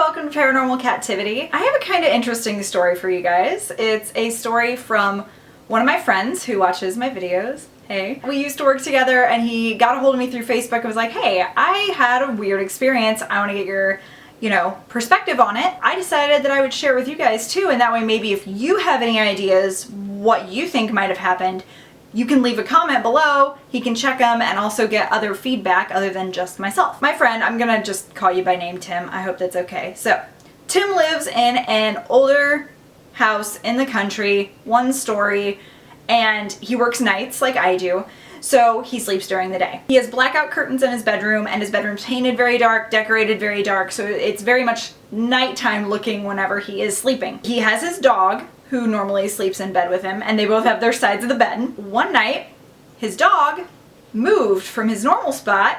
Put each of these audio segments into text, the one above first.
welcome to Paranormal Captivity. I have a kind of interesting story for you guys. It's a story from one of my friends who watches my videos. Hey. We used to work together and he got a hold of me through Facebook and was like, hey, I had a weird experience. I want to get your, perspective on it. I decided that I would share it with you guys too, and that way maybe if you have any ideas what you think might have happened, you can leave a comment below, he can check them, and also get other feedback other than just myself. My friend, I'm gonna just call you by name Tim, I hope that's okay. So, Tim lives in an older house in the country, one story, and he works nights like I do, so he sleeps during the day. He has blackout curtains in his bedroom, and his bedroom's painted very dark, decorated very dark, so it's very much nighttime looking whenever he is sleeping. He has his dog, who normally sleeps in bed with him, and they both have their sides of the bed. One night, his dog moved from his normal spot,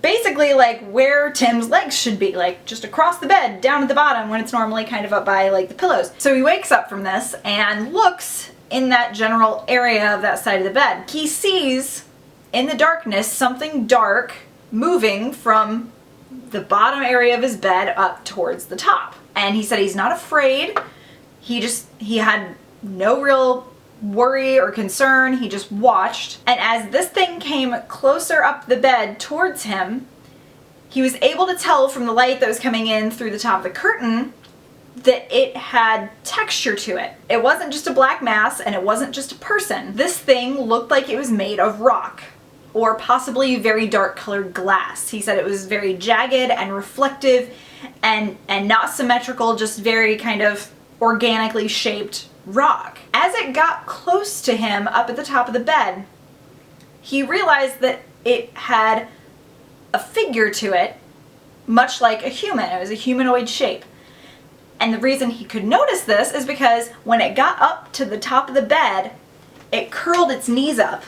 basically like where Tim's legs should be, like just across the bed, down at the bottom when it's normally kind of up by like the pillows. So he wakes up from this and looks in that general area of that side of the bed. He sees in the darkness something dark moving from the bottom area of his bed up towards the top. And he said he's not afraid. He had no real worry or concern, he just watched. And as this thing came closer up the bed towards him, he was able to tell from the light that was coming in through the top of the curtain that it had texture to it. It wasn't just a black mass and it wasn't just a person. This thing looked like it was made of rock or possibly very dark colored glass. He said it was very jagged and reflective and not symmetrical, just very kind of organically shaped rock. As it got close to him up at the top of the bed, he realized that it had a figure to it, much like a human. It was a humanoid shape. And the reason he could notice this is because when it got up to the top of the bed, it curled its knees up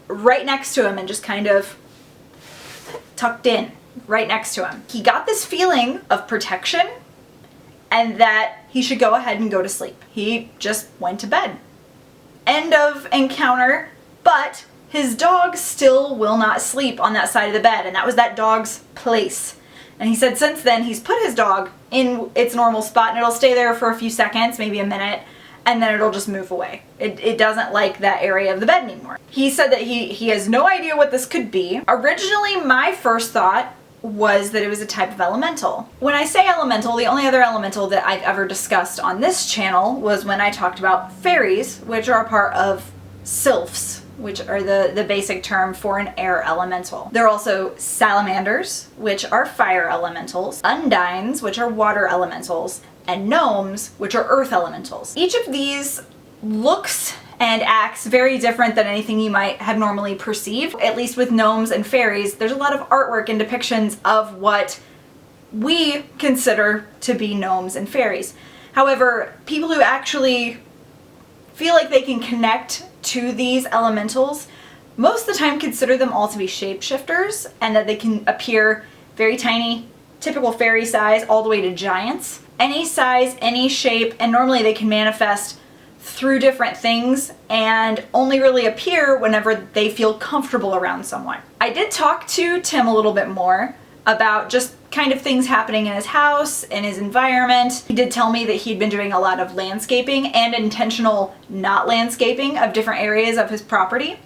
right next to him and just kind of tucked in right next to him. He got this feeling of protection and that he should go ahead and go to sleep. He just went to bed. End of encounter, but his dog still will not sleep on that side of the bed, and that was that dog's place. And he said since then he's put his dog in its normal spot and it'll stay there for a few seconds, maybe a minute, and then it'll just move away. It doesn't like that area of the bed anymore. He said that he has no idea what this could be. Originally, my first thought was that it was a type of elemental. When I say elemental, the only other elemental that I've ever discussed on this channel was when I talked about fairies, which are a part of sylphs, which are the basic term for an air elemental. There are also salamanders, which are fire elementals, undines, which are water elementals, and gnomes, which are earth elementals. Each of these looks and acts very different than anything you might have normally perceived. At least with gnomes and fairies, there's a lot of artwork and depictions of what we consider to be gnomes and fairies. However, people who actually feel like they can connect to these elementals most of the time consider them all to be shapeshifters, and that they can appear very tiny, typical fairy size, all the way to giants. Any size, any shape, and normally they can manifest through different things and only really appear whenever they feel comfortable around someone. I did talk to Tim a little bit more about just kind of things happening in his house, in his environment. He did tell me that he'd been doing a lot of landscaping and intentional not landscaping of different areas of his property.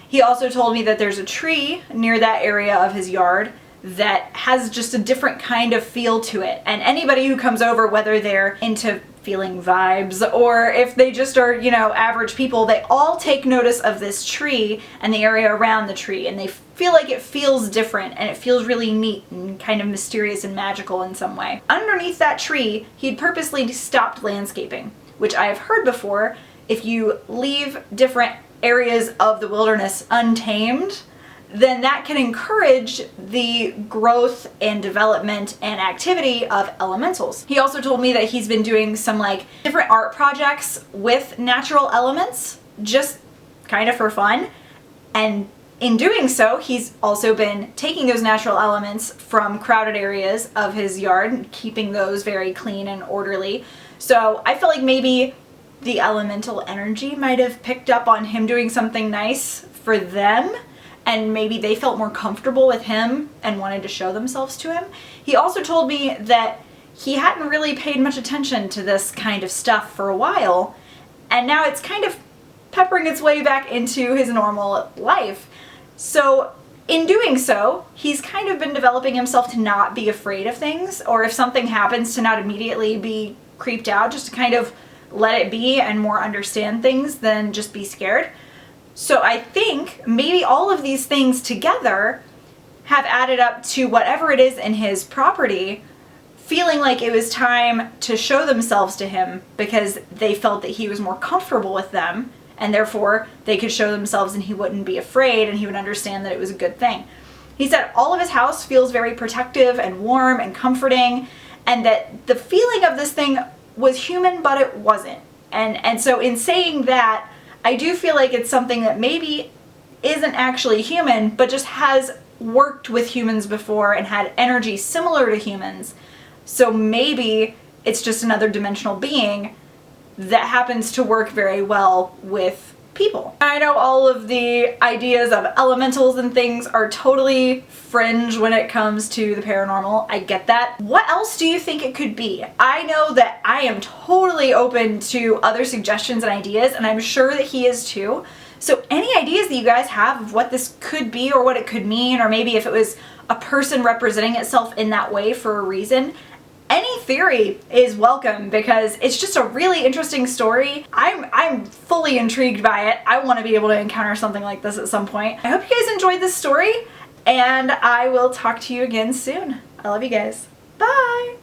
He also told me that there's a tree near that area of his yard that has just a different kind of feel to it. And anybody who comes over, whether they're into feeling vibes or if they just are, average people, they all take notice of this tree and the area around the tree, and they feel like it feels different and it feels really neat and kind of mysterious and magical in some way. Underneath that tree, he'd purposely stopped landscaping, which I have heard before. If you leave different areas of the wilderness untamed, then that can encourage the growth and development and activity of elementals. He also told me that he's been doing some different art projects with natural elements, just kind of for fun. And in doing so, he's also been taking those natural elements from crowded areas of his yard and keeping those very clean and orderly. So I feel like maybe the elemental energy might have picked up on him doing something nice for them, and maybe they felt more comfortable with him and wanted to show themselves to him. He also told me that he hadn't really paid much attention to this kind of stuff for a while, and now it's kind of peppering its way back into his normal life. So in doing so, he's kind of been developing himself to not be afraid of things, or if something happens, to not immediately be creeped out, just to kind of let it be and more understand things than just be scared. So I think maybe all of these things together have added up to whatever it is in his property feeling like it was time to show themselves to him, because they felt that he was more comfortable with them, and therefore they could show themselves and he wouldn't be afraid and he would understand that it was a good thing. He said all of his house feels very protective and warm and comforting, and that the feeling of this thing was human, but it wasn't. And so in saying that, I do feel like it's something that maybe isn't actually human, but just has worked with humans before and had energy similar to humans. So maybe it's just another dimensional being that happens to work very well with people. I know all of the ideas of elementals and things are totally fringe when it comes to the paranormal. I get that. What else do you think it could be? I know that I am totally open to other suggestions and ideas, and I'm sure that he is too. So any ideas that you guys have of what this could be or what it could mean, or maybe if it was a person representing itself in that way for a reason, any theory is welcome, because it's just a really interesting story. I'm fully intrigued by it. I want to be able to encounter something like this at some point. I hope you guys enjoyed this story, and I will talk to you again soon. I love you guys. Bye!